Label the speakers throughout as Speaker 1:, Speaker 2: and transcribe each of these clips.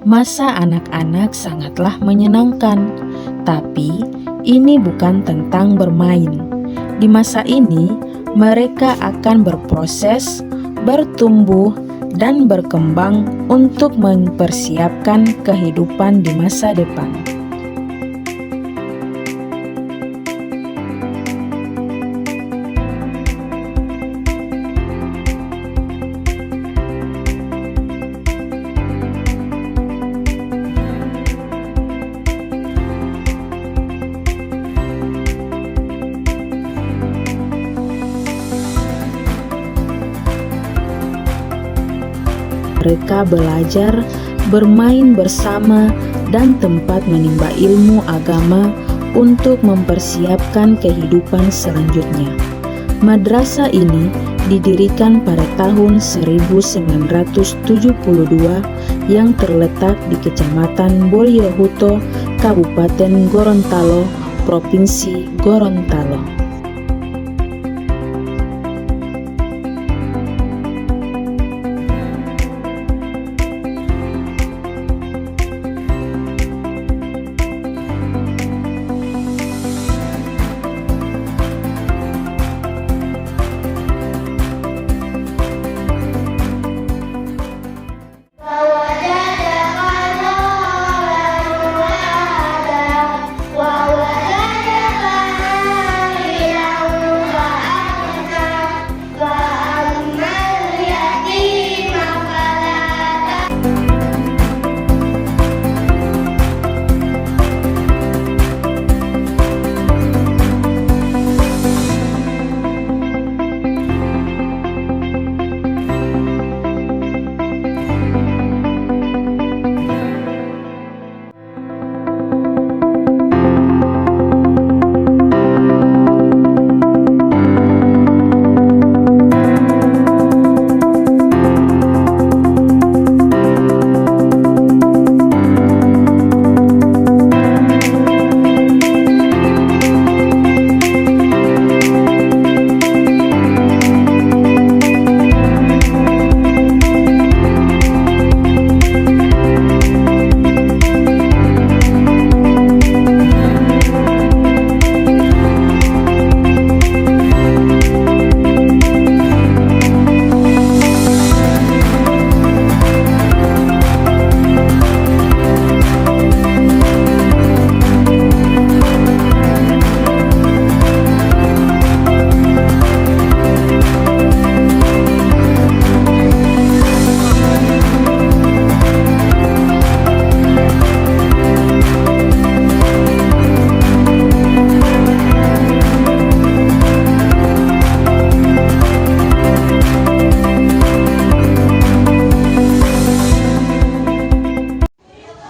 Speaker 1: Masa anak-anak sangatlah menyenangkan, tapi ini bukan tentang bermain. Di masa ini, mereka akan berproses, bertumbuh, dan berkembang untuk mempersiapkan kehidupan di masa depan. Mereka belajar, bermain bersama, dan tempat menimba ilmu agama untuk mempersiapkan kehidupan selanjutnya. Madrasah ini didirikan pada tahun 1972 yang terletak di Kecamatan Bolyohuto, Kabupaten Gorontalo, Provinsi Gorontalo.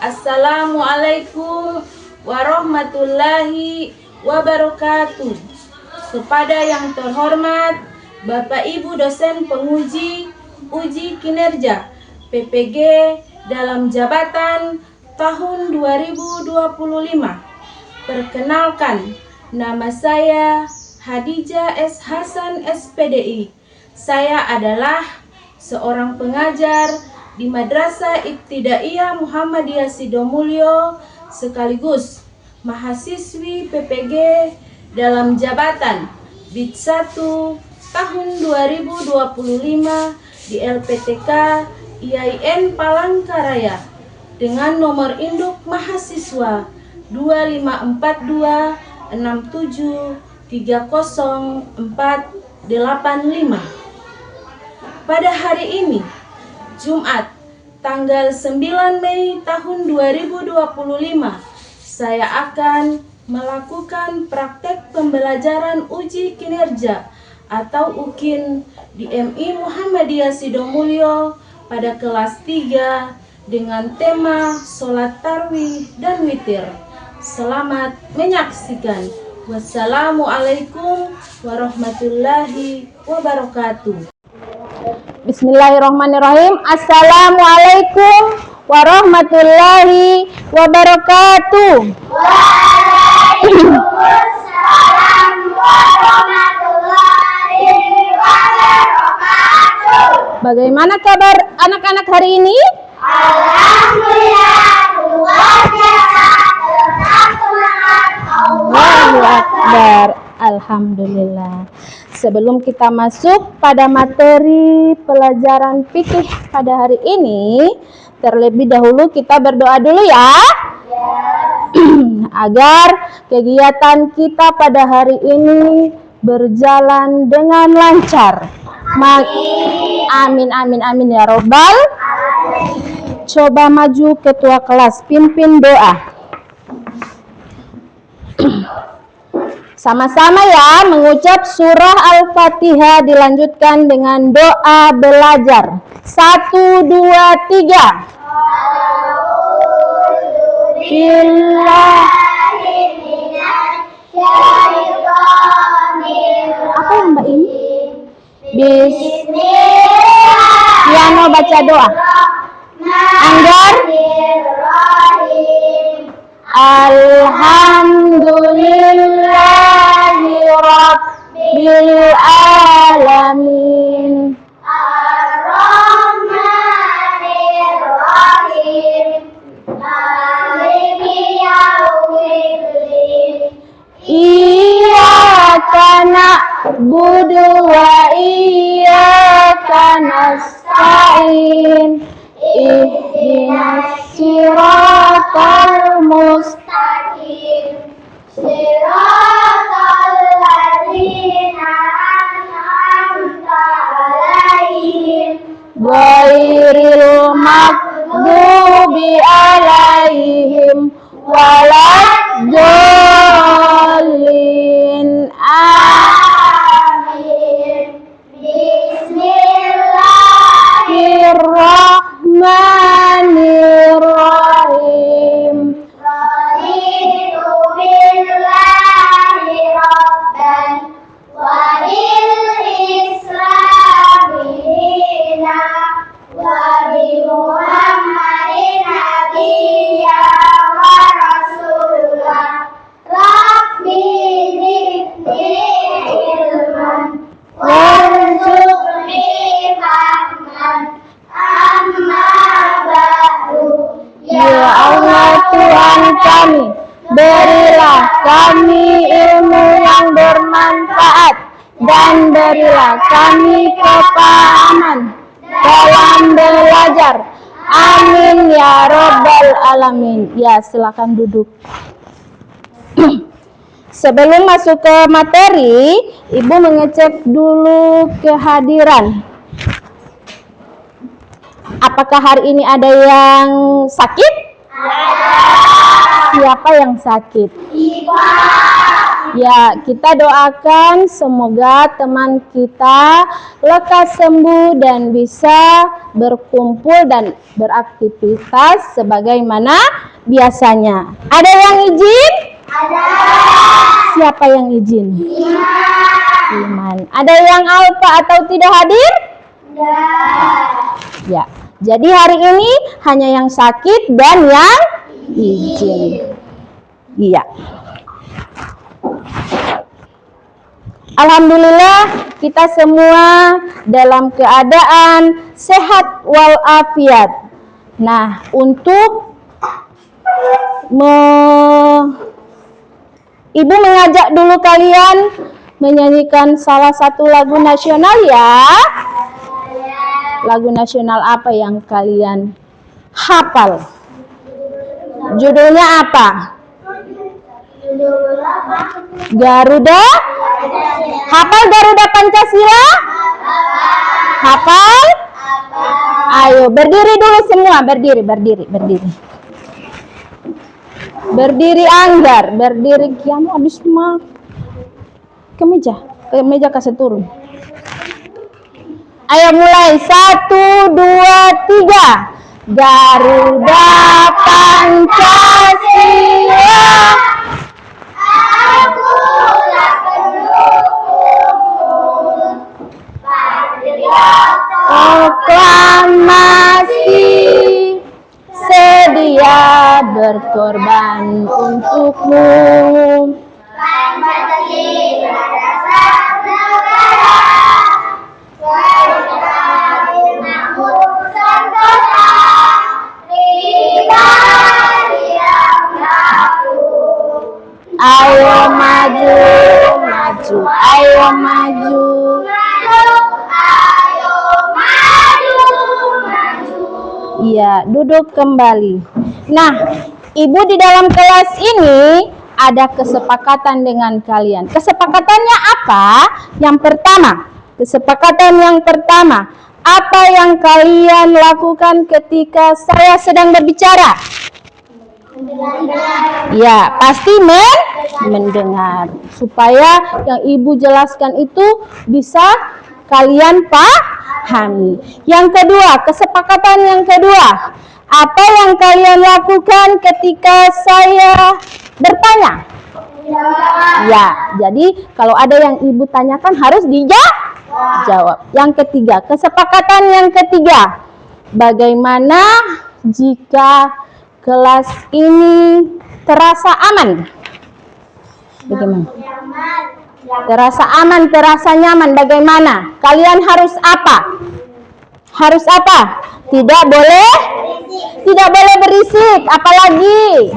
Speaker 2: Assalamualaikum warahmatullahi wabarakatuh. Kepada yang terhormat Bapak Ibu dosen penguji uji kinerja PPG dalam jabatan tahun 2025. Perkenalkan, nama saya Hadijah S. Hasan SPDI. Saya adalah seorang pengajar di Madrasah Ibtidaiyah Muhammadiyah Sidomulyo sekaligus mahasiswi PPG dalam jabatan BID 1 tahun 2025 di LPTK IAIN Palangkaraya dengan nomor induk mahasiswa 254267304885. Pada hari ini, Jumat, tanggal 9 Mei tahun 2025, saya akan melakukan praktek pembelajaran uji kinerja atau UKIN di MI Muhammadiyah Sidomulyo pada kelas 3 dengan tema sholat tarawih dan witir. Selamat menyaksikan. Wassalamualaikum warahmatullahi wabarakatuh.
Speaker 3: Bismillahirrahmanirrahim. Assalamualaikum warahmatullahi wabarakatuh.
Speaker 4: Waalaikumsalam warahmatullahi wabarakatuh.
Speaker 3: Bagaimana kabar anak-anak hari ini?
Speaker 4: Alhamdulillah, luar biasa, tetap semangat.
Speaker 3: Allahu Akbar. Alhamdulillah. Sebelum kita masuk pada materi pelajaran fikih pada hari ini, terlebih dahulu kita berdoa dulu ya. Agar kegiatan kita pada hari ini berjalan dengan lancar. Amin amin amin ya robbal. Coba maju ketua kelas, pimpin doa. Sama-sama ya mengucap surah Al-Fatihah, dilanjutkan dengan doa belajar. 1, 2, 3. Apa yang Mbak ini? Piano baca doa. Anggar. Alhamdulillahi Rabbil Alamin.
Speaker 4: Ar-Rahmanir-Rahim. Maliki yaumiddin.
Speaker 3: Iyyaka na'budu wa iyyaka nasta'in. Ihdinas siratal mustaqim.
Speaker 4: Siratal ladzina an'amta 'alaihim.
Speaker 3: Ghairil maghdubi 'alaihim waladdallin.
Speaker 4: Amin.
Speaker 3: Bismillahirrahmanirrahim.
Speaker 4: Raditu billahi rabban wa bil islami dinan wa bi Muhammadin nabiyyan wa rasulan. Rabbi zidni ilman warzuqni fahman. Amma ba'du.
Speaker 3: Ya Allah Tuhan kami, berilah kami ilmu yang bermanfaat dan berilah kami kepahaman dalam belajar. Amin ya Rabbal Alamin. Ya, silakan duduk. Sebelum masuk ke materi, Ibu mengecek dulu kehadiran. Apakah hari ini ada yang sakit? Siapa yang sakit? Ya, kita doakan semoga teman kita lekas sembuh dan bisa berkumpul dan beraktivitas sebagaimana biasanya. Ada yang izin?
Speaker 4: Ada.
Speaker 3: Siapa yang izin? Iman. Ada yang alfa atau tidak hadir? Ya, jadi hari ini hanya yang sakit dan yang izin. Iya. Alhamdulillah kita semua dalam keadaan sehat walafiat. Nah, untuk Ibu mengajak dulu kalian menyanyikan salah satu lagu nasional ya. Lagu nasional apa yang kalian hafal? Judulnya apa? Garuda? Hafal Garuda Pancasila? Hafal? Ayo berdiri dulu semua, berdiri. Berdiri Anggar, berdiri Kiano, habis mah ke meja kasih turun. Ayo mulai, 1, 2, 3. Garuda Pancasila.
Speaker 4: Akulah pendukung patriot
Speaker 3: Proklamasi sedia berkorban untukmu.
Speaker 4: Pancasila dasar negara, Nkri Mahmud Santosa,
Speaker 3: maju, ayo maju.
Speaker 4: Ayo maju, maju.
Speaker 3: Iya, duduk kembali. Nah, Ibu di dalam kelas ini ada kesepakatan dengan kalian. Kesepakatannya apa? Kesepakatan yang pertama, apa yang kalian lakukan ketika saya sedang berbicara? Ya, pasti mendengar. Supaya yang Ibu jelaskan itu bisa kalian pahami. Yang kedua, kesepakatan yang kedua. Apa yang kalian lakukan ketika saya bertanya? Ya, jadi kalau ada yang Ibu tanyakan harus dijawab. Yang ketiga, kesepakatan yang ketiga. Bagaimana jika kelas ini terasa aman? Bagaimana? Terasa aman, terasa nyaman. Bagaimana? Kalian harus apa? Harus apa? Tidak boleh berisik, apalagi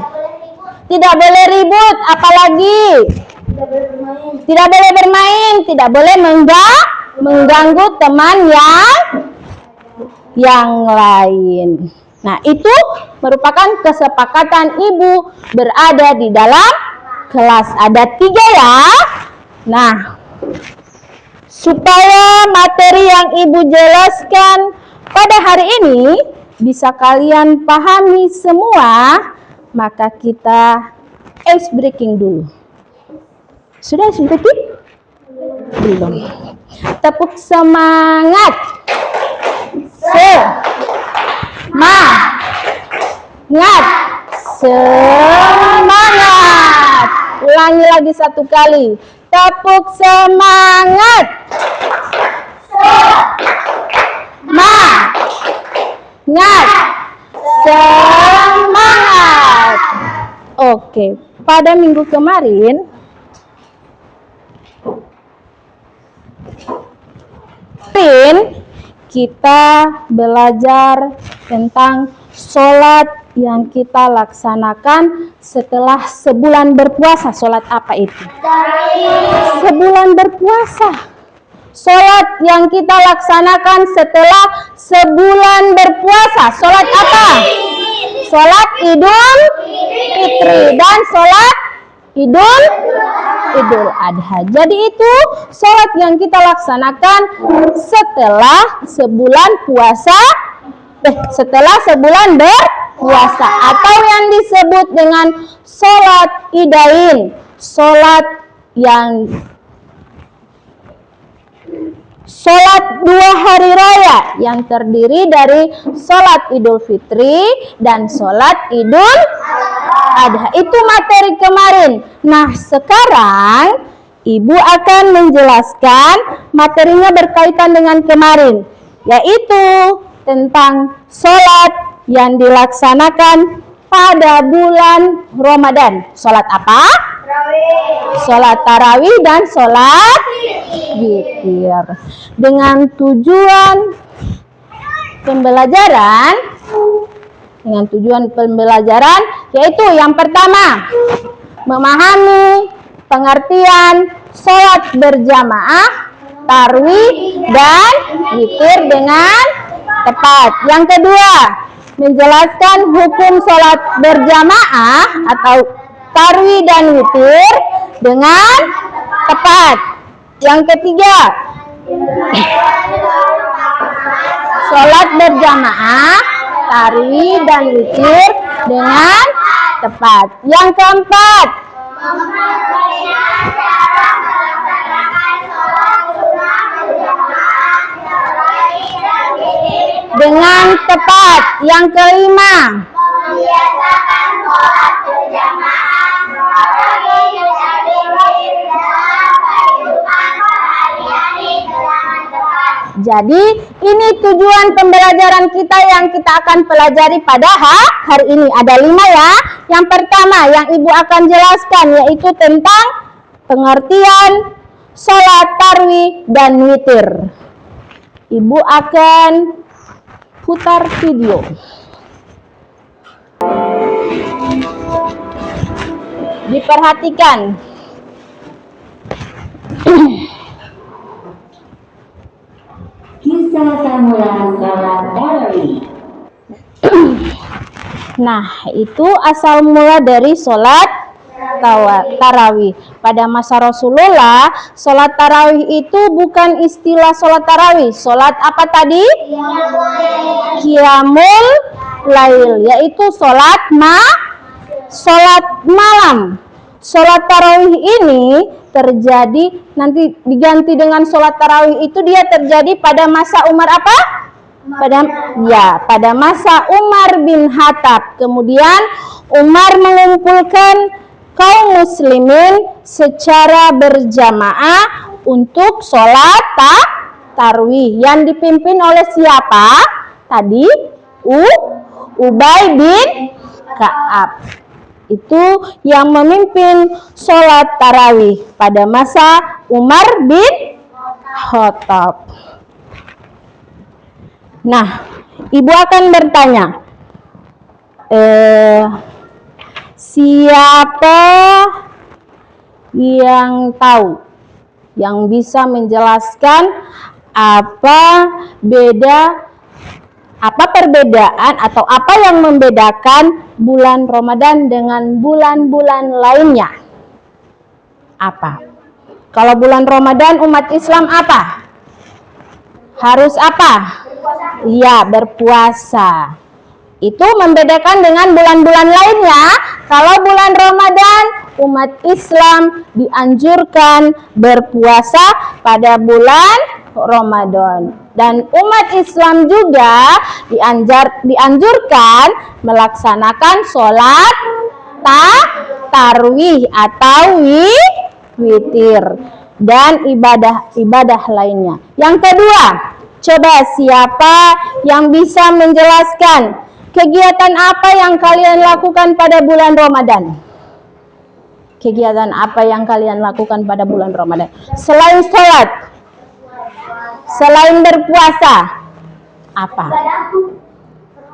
Speaker 3: tidak boleh ribut, apalagi tidak boleh bermain, tidak boleh mengganggu teman yang lain. Nah, itu merupakan kesepakatan Ibu berada di dalam kelas. Ada 3 ya. Nah, supaya materi yang Ibu jelaskan pada hari ini bisa kalian pahami semua, maka kita ice breaking dulu. Sudah ice breaking? Belum. Tepuk semangat. Semangat. Ulangi lagi 1 kali. Tepuk semangat. Semangat. Oke, pada minggu kemarin kita belajar tentang sholat yang kita laksanakan setelah sebulan berpuasa. Sholat apa itu? Sebulan berpuasa. Sholat yang kita laksanakan setelah sebulan berpuasa. Sholat apa? Sholat Idul Fitri dan sholat Idul Adha. Jadi itu sholat yang kita laksanakan setelah sebulan puasa, setelah sebulan berpuasa, atau yang disebut dengan sholat Idain, sholat 2 hari raya yang terdiri dari sholat Idul Fitri dan sholat Idul Adha. Itu materi kemarin. Nah, sekarang Ibu akan menjelaskan materinya berkaitan dengan kemarin, yaitu tentang sholat yang dilaksanakan pada bulan Ramadan. Sholat apa? Sholat tarawih dan sholat witir. Dengan tujuan pembelajaran yaitu yang pertama, memahami pengertian sholat berjamaah, tarawih dan witir dengan tepat. Yang kedua, menjelaskan hukum sholat berjamaah atau tarawih dan witir dengan tepat. Yang ketiga, sholat berjamaah, tarawih dan witir dengan tepat. Yang keempat, dengan tepat. Yang kelima,
Speaker 4: membiasakan sholat berjamaah, tarawih dan witir dalam kehidupan sehari-hari dengan tepat.
Speaker 3: jadi ini tujuan pembelajaran kita yang kita akan pelajari pada hari ini. Ada 5 ya. Yang pertama yang Ibu akan jelaskan yaitu tentang pengertian sholat tarawih dan witir. Ibu akan putar video. Diperhatikan.
Speaker 4: Kita mulai sholat tarawih.
Speaker 3: Nah, itu asal mula dari sholat tarawih. Pada masa Rasulullah, sholat tarawih itu bukan istilah sholat tarawih. Sholat apa tadi? Qiyamul lail, yaitu sholat malam. Sholat tarawih ini terjadi, nanti diganti dengan sholat tarawih itu dia terjadi pada masa Umar apa? Pada masa Umar bin Khattab. Kemudian Umar mengumpulkan kaum muslimin secara berjamaah untuk sholat tarawih yang dipimpin oleh siapa? Tadi Ubay bin Ka'ab. Itu yang memimpin sholat tarawih pada masa Umar bin Khattab. Nah, ibu akan bertanya, siapa yang tahu, yang bisa menjelaskan apa perbedaan atau apa yang membedakan bulan Ramadan dengan bulan-bulan lainnya? Apa? Kalau bulan Ramadan umat Islam apa? Harus apa? Ya, berpuasa. Itu membedakan dengan bulan-bulan lainnya. Kalau bulan Ramadan, umat Islam dianjurkan berpuasa pada bulan Ramadan. Dan umat Islam juga dianjurkan melaksanakan sholat tarawih atau witir dan ibadah lainnya. Yang kedua, coba siapa yang bisa menjelaskan kegiatan apa yang kalian lakukan pada bulan Ramadan? Kegiatan apa yang kalian lakukan pada bulan Ramadan? Selain sholat, selain berpuasa, apa?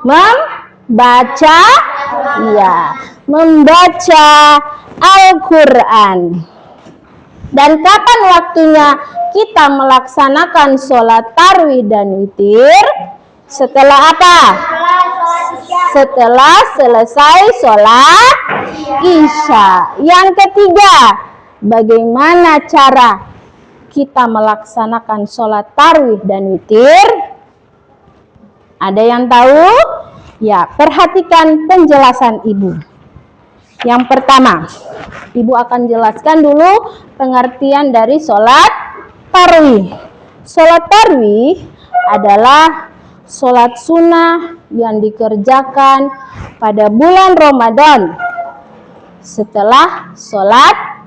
Speaker 3: Membaca, iya, membaca Al-Quran. Dan kapan waktunya kita melaksanakan sholat tarawih dan witir? Setelah apa? Setelah selesai sholat Isya. Yang ketiga, bagaimana cara kita melaksanakan sholat tarawih dan witir? Ada yang tahu? Ya, perhatikan penjelasan ibu. Yang pertama, ibu akan jelaskan dulu pengertian dari sholat tarawih. Sholat tarawih adalah sholat sunnah yang dikerjakan pada bulan Ramadan setelah sholat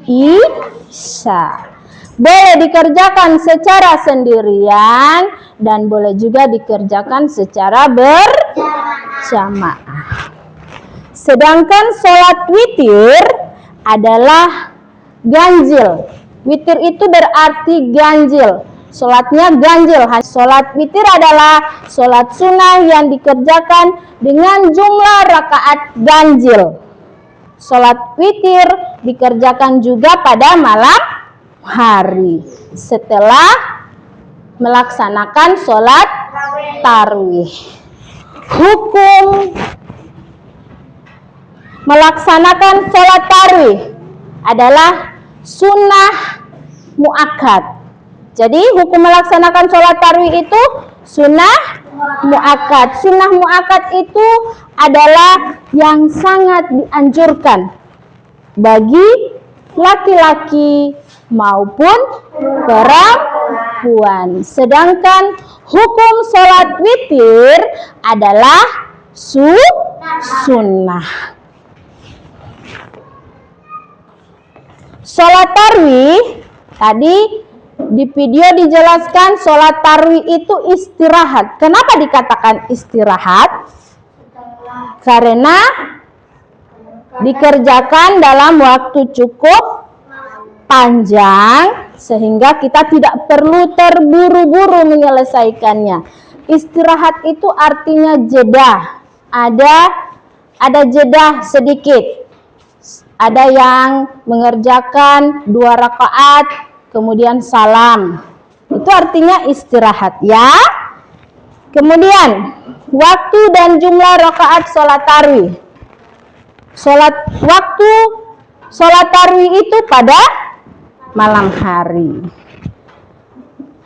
Speaker 3: Isya. Boleh dikerjakan secara sendirian dan boleh juga dikerjakan secara berjamaah. Sedangkan sholat witir adalah ganjil. Witir itu berarti ganjil. Sholatnya ganjil. Sholat witir adalah sholat sunnah yang dikerjakan dengan jumlah rakaat ganjil. Sholat witir dikerjakan juga pada malam hari setelah melaksanakan sholat tarawih. Hukum melaksanakan sholat tarawih adalah sunnah muakkad. Jadi hukum melaksanakan sholat tarawih itu sunnah muakkad. Sunnah muakkad itu adalah yang sangat dianjurkan bagi laki-laki maupun perempuan. Sedangkan hukum sholat witir adalah sunnah. Sholat tarawih tadi di video dijelaskan sholat tarawih itu istirahat. Kenapa dikatakan istirahat? Karena dikerjakan dalam waktu cukup panjang sehingga kita tidak perlu terburu-buru menyelesaikannya. Istirahat itu artinya jeda. Ada jeda sedikit. Ada yang mengerjakan 2 rakaat kemudian salam. Itu artinya istirahat ya. Kemudian waktu dan jumlah rakaat sholat tarawih. Waktu sholat tarawih itu pada malam hari.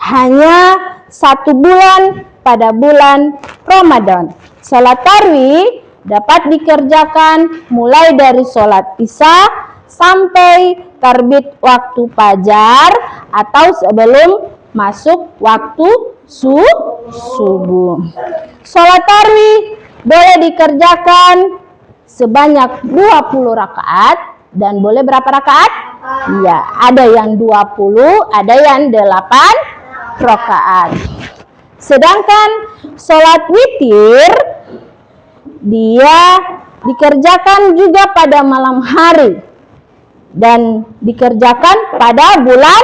Speaker 3: Hanya 1 bulan pada bulan Ramadan. Sholat tarawih dapat dikerjakan mulai dari sholat isya sampai terbit waktu fajar atau sebelum masuk waktu subuh. Sholat tarawih boleh dikerjakan sebanyak 20 rakaat dan boleh berapa rakaat? Ya, ada yang 20, ada yang 8 rakaat. Sedangkan sholat witir dia dikerjakan juga pada malam hari dan dikerjakan pada bulan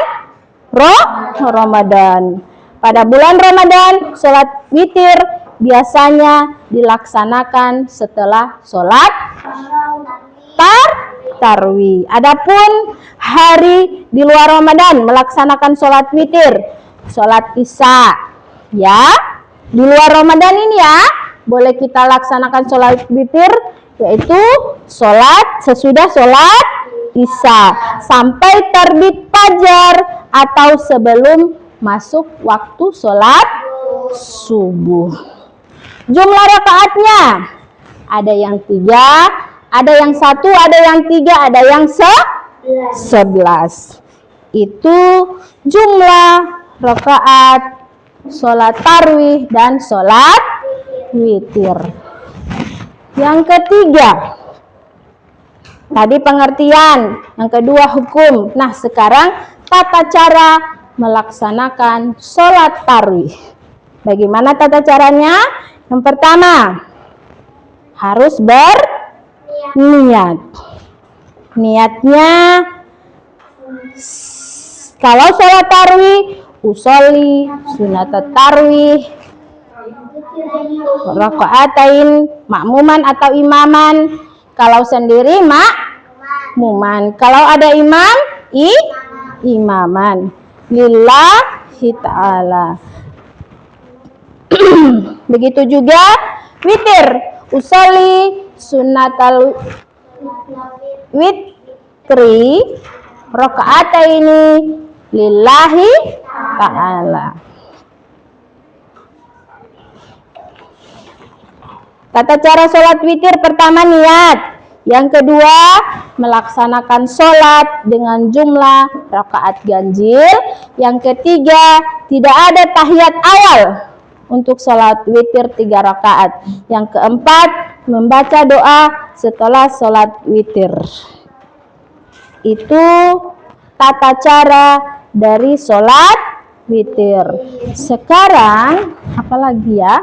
Speaker 3: Ramadan. Pada bulan Ramadan, sholat witir biasanya dilaksanakan setelah sholat tarawih. Adapun hari di luar Ramadan melaksanakan sholat witir, sholat isya, ya. Di luar Ramadan ini ya, boleh kita laksanakan sholat witir, yaitu sholat sesudah sholat isya sampai terbit fajar atau sebelum masuk waktu sholat subuh. Jumlah rakaatnya ada yang 3, ada yang 1, ada yang 3, ada yang 11. Itu jumlah rakaat sholat tarawih dan sholat witir. Yang ketiga, tadi pengertian, yang kedua hukum. Nah, sekarang tata cara melaksanakan sholat tarawih. Bagaimana tata caranya? Yang pertama, harus berniat. Niatnya, kalau sholat tarawih, usolli sunat tarawih rakaatain makmuman atau imaman. Kalau sendiri makmuman. Kalau ada imam, imaman lillahi ta'ala. Begitu juga witir, usolli sunatal witri rakaataini lillahi ta'ala. Tata cara sholat witir, pertama niat. Yang kedua, melaksanakan sholat dengan jumlah rakaat ganjil. Yang ketiga, tidak ada tahiyat awal untuk sholat witir 3 rakaat. Yang keempat, membaca doa setelah sholat witir. Itu tata cara dari sholat witir. Sekarang, apa lagi ya?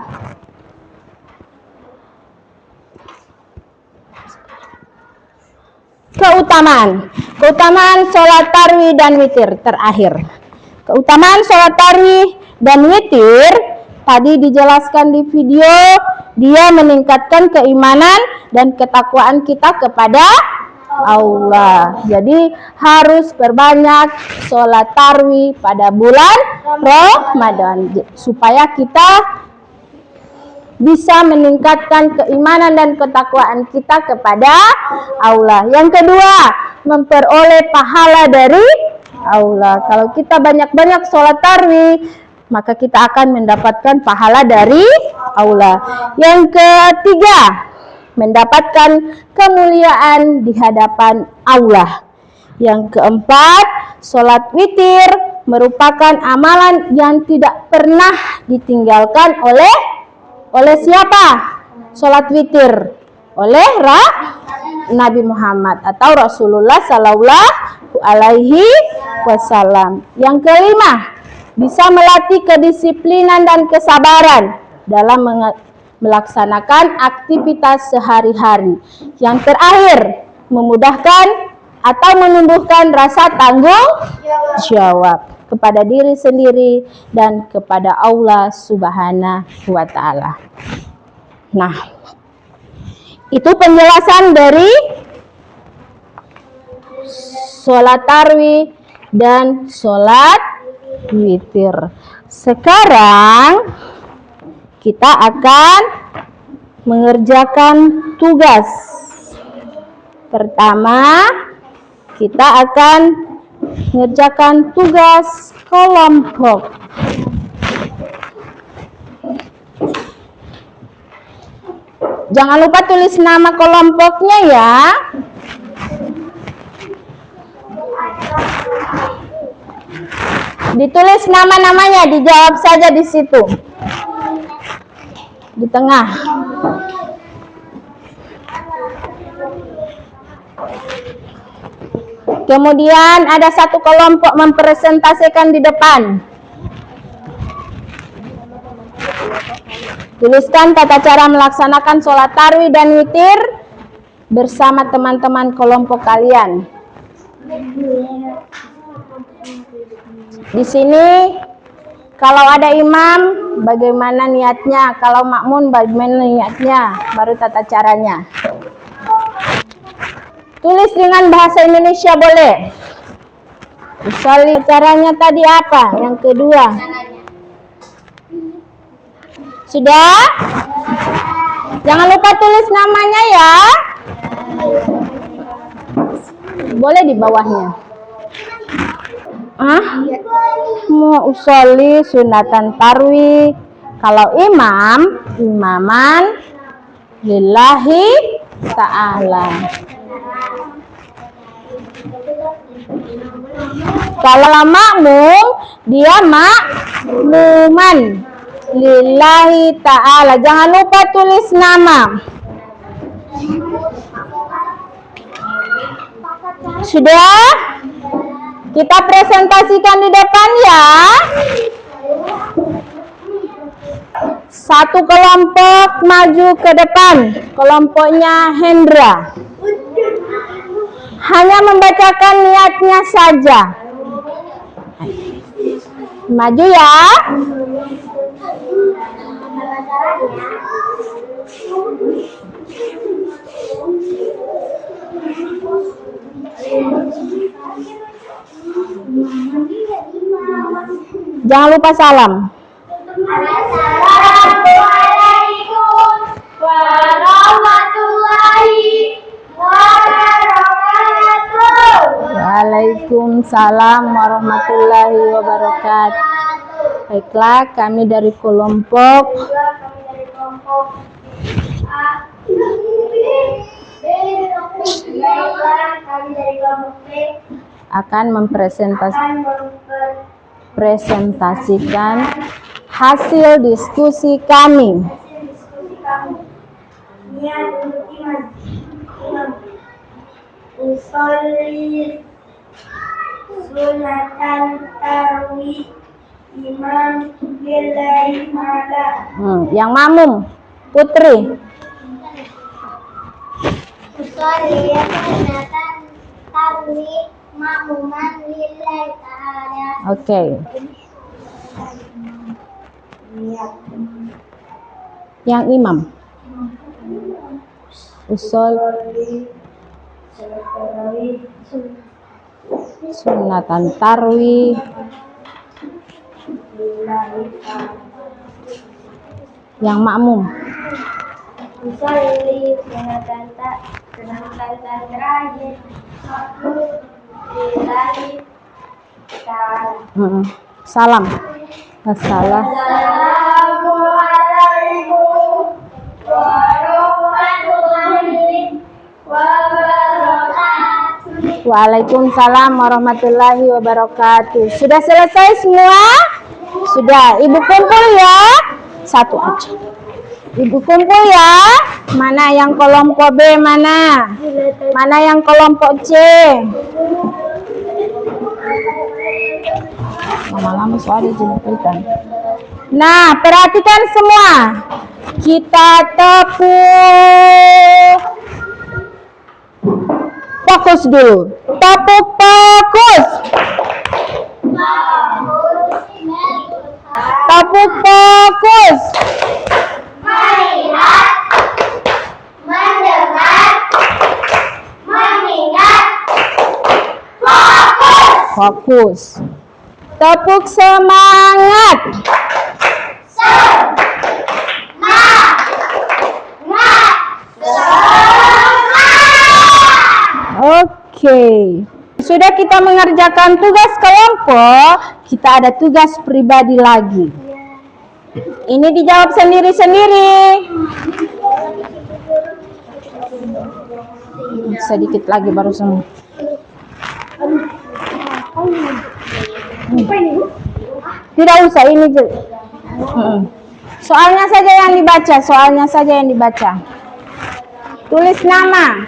Speaker 3: Keutamaan sholat tarawih dan witir terakhir. Keutamaan sholat tarawih dan witir tadi dijelaskan di video, dia meningkatkan keimanan dan ketakwaan kita kepada Allah. Jadi harus berbanyak sholat tarawih pada bulan Ramadan supaya kita bisa meningkatkan keimanan dan ketakwaan kita kepada Allah. Yang kedua, memperoleh pahala dari Allah. Kalau kita banyak-banyak sholat tarawih, maka kita akan mendapatkan pahala dari Allah. Yang ketiga, mendapatkan kemuliaan di hadapan Allah. Yang keempat, sholat witir merupakan amalan yang tidak pernah ditinggalkan oleh siapa? Sholat witir oleh Nabi Muhammad atau Rasulullah Sallallahu Alaihi Wasallam. Yang kelima, bisa melatih kedisiplinan dan kesabaran dalam melaksanakan aktivitas sehari-hari. Yang terakhir, memudahkan atau menumbuhkan rasa tanggung jawab kepada diri sendiri dan kepada Allah Subhanahu wa Ta'ala. Nah, itu penjelasan dari sholat tarawih dan sholat witir. Sekarang kita akan mengerjakan tugas. Pertama, kita akan mengerjakan tugas kelompok. Jangan lupa tulis nama kelompoknya ya. Ditulis nama-namanya, dijawab saja di situ. Di tengah. Kemudian ada satu kelompok mempresentasikan di depan. Tuliskan tata cara melaksanakan sholat tarawih dan witir bersama teman-teman kelompok kalian. Di sini kalau ada imam bagaimana niatnya, kalau makmum bagaimana niatnya, baru tata caranya. Tulis dengan bahasa Indonesia boleh. Misalnya caranya tadi apa? Yang kedua. Sudah? Jangan lupa tulis namanya ya. Boleh di bawahnya. Mau usolli sunatan tarwi. Kalau imam, imaman lillahi ta'ala. Kalau makmum, dia makmuman lillahi ta'ala. Jangan lupa tulis nama. Sudah? Kita presentasikan di depan ya. Satu kelompok maju ke depan. Kelompoknya Hendra. Hanya membacakan niatnya saja. Maju ya. Jangan lupa salam.
Speaker 5: Assalamualaikum warahmatullahi wabarakatuh.
Speaker 3: Waalaikumsalam warahmatullahi wabarakatuh. Baiklah, kami dari kelompok akan mempresentasikan hasil diskusi kami.
Speaker 5: Usolli sunatan tarwi imam lillahi ta'ala.
Speaker 3: Yang makmum, Putri.
Speaker 5: Usolli sunatan tarwi makmuman lillahi ta'ala.
Speaker 3: Oke. Yang imam. Usolli sunatan tarwi yang makmum.
Speaker 5: Usolli sunatan terakhir lillahi ta'ala.
Speaker 3: Salam. Assalamualaikum
Speaker 5: warahmatullahi wabarakatuh.
Speaker 3: Waalaikumsalam warahmatullahi wabarakatuh. Sudah selesai semua? Sudah. Ibu kumpul ya. Satu aja. Ibu kumpul ya. Mana yang kelompok B mana? Mana yang kelompok C? Lama-lama soalnya jemputan. Nah, perhatikan semua. Kita tepuk. Fokus dulu. Tepuk fokus. Tepuk fokus.
Speaker 5: Melihat, mendengar, mengingat, fokus.
Speaker 3: Fokus. Tepuk semangat. Oke. Sudah kita mengerjakan tugas kelompok, kita ada tugas pribadi lagi. Ini dijawab sendiri-sendiri. Sedikit lagi baru semua. Tidak usah ini. Soalnya saja yang dibaca, soalnya saja yang dibaca. Tulis nama.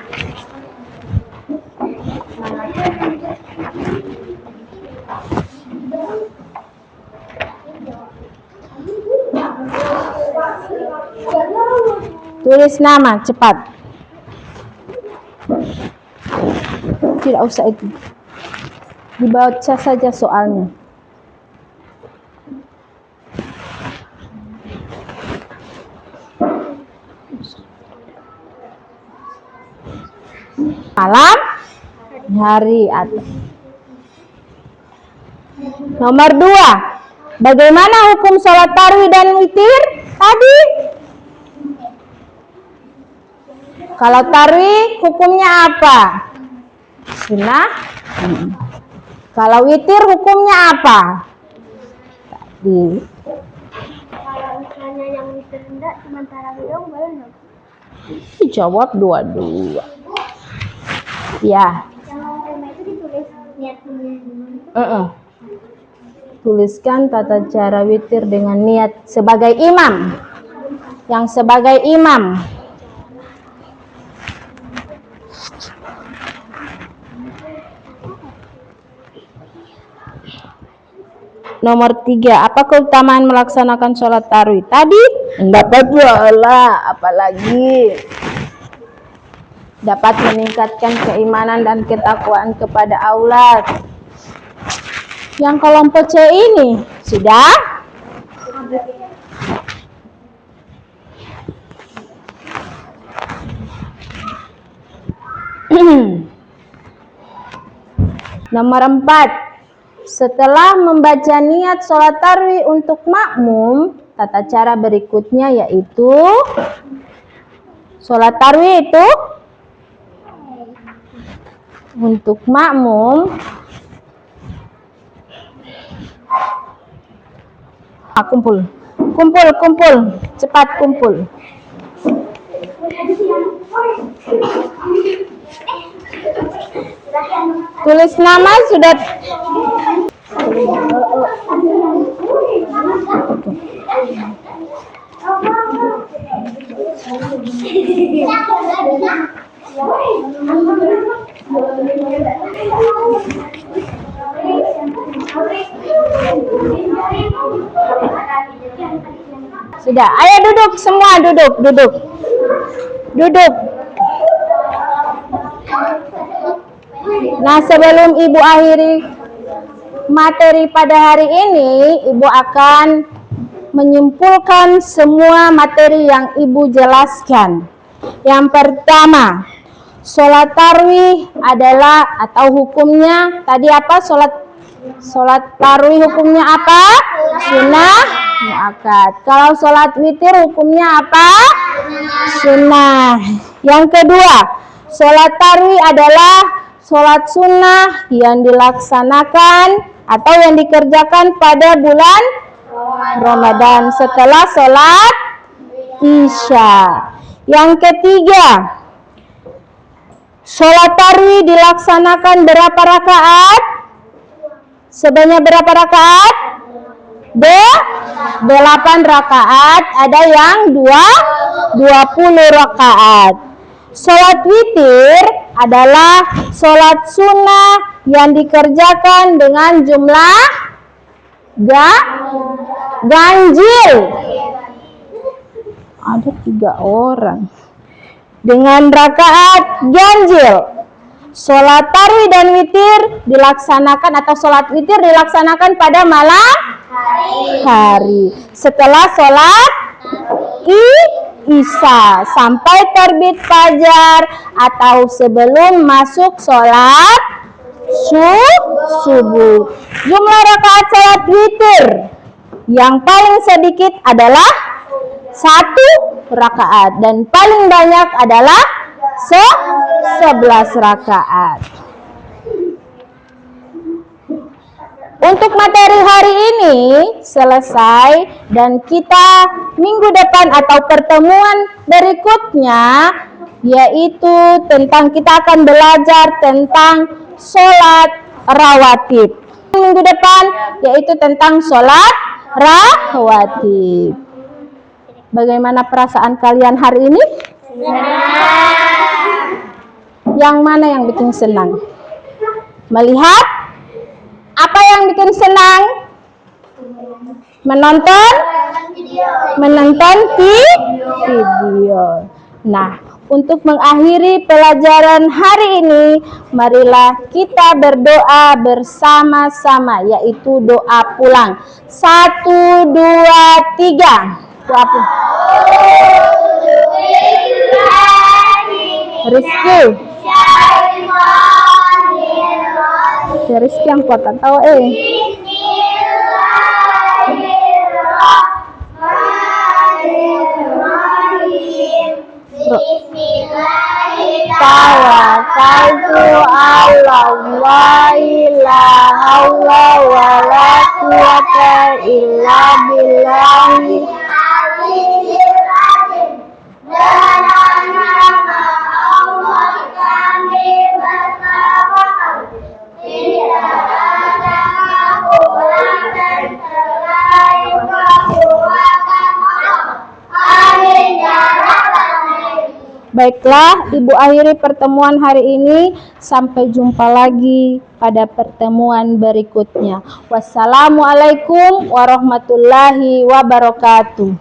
Speaker 3: Tulis nama, cepat. Tidak usah itu. Dibaca saja soalnya. Malam, hari, atau. Nomor 2. Bagaimana hukum sholat tarawih dan witir tadi? Kalau tarawih hukumnya apa? Sunnah. Kalau witir hukumnya apa? Tadi.
Speaker 5: Kalau misalnya yang witir enggak cuma tarawih dong, boleh nggak?
Speaker 3: Jawab dua-dua. Ya.
Speaker 5: Yang tema itu ditulis niatnya.
Speaker 3: Tuliskan tata cara witir dengan niat sebagai imam. Yang sebagai imam. Nomor 3, apa keutamaan melaksanakan sholat tarawih tadi? Dapat pahala, apalagi dapat meningkatkan keimanan dan ketakwaan kepada Allah. Yang kelompok C ini sudah? Nomor 4. Setelah membaca niat sholat tarawih untuk makmum, tata cara berikutnya yaitu sholat tarawih itu untuk makmum. Kumpul, cepat kumpul. Tulis nama sudah. Sudah, ayo duduk semua, duduk. Nah, sebelum Ibu akhiri materi pada hari ini, Ibu akan menyimpulkan semua materi yang Ibu jelaskan. Yang pertama, sholat tarawih adalah atau hukumnya tadi apa? Sholat tarawih hukumnya apa? Sunnah muakkad. Kalau sholat witir hukumnya apa? Sunnah. Yang kedua, sholat tarawih adalah sholat sunnah yang dilaksanakan atau yang dikerjakan pada bulan Ramadan setelah sholat Isya. Yang ketiga, sholat tarawih dilaksanakan berapa rakaat? Sebanyak berapa rakaat? 8 rakaat. Ada yang 20 rakaat. Sholat witir adalah sholat sunnah yang dikerjakan dengan jumlah ganjil. Ada 3 orang dengan rakaat ganjil. Sholat tarawih dan witir dilaksanakan atau sholat witir dilaksanakan pada malam hari setelah sholat Isya sampai terbit fajar atau sebelum masuk sholat subuh. Jumlah rakaat salat witir yang paling sedikit adalah 1 rakaat dan paling banyak adalah 11 rakaat. Untuk materi hari ini selesai dan kita minggu depan atau pertemuan berikutnya yaitu tentang kita akan belajar tentang sholat rawatib. Minggu depan yaitu tentang sholat rawatib. Bagaimana perasaan kalian hari ini? Yang mana yang bikin senang? Melihat? Apa yang bikin senang? Menonton video. Nah, untuk mengakhiri pelajaran hari ini, marilah kita berdoa bersama-sama, yaitu doa pulang. 1, 2, 3. Doa pulang. Rizky. Rizky yang kuat tahu Tawakkaltu ala Allah, la haula wala quwwata illa billahi. Baiklah, Ibu akhiri pertemuan hari ini. Sampai jumpa lagi pada pertemuan berikutnya. Wassalamualaikum warahmatullahi wabarakatuh.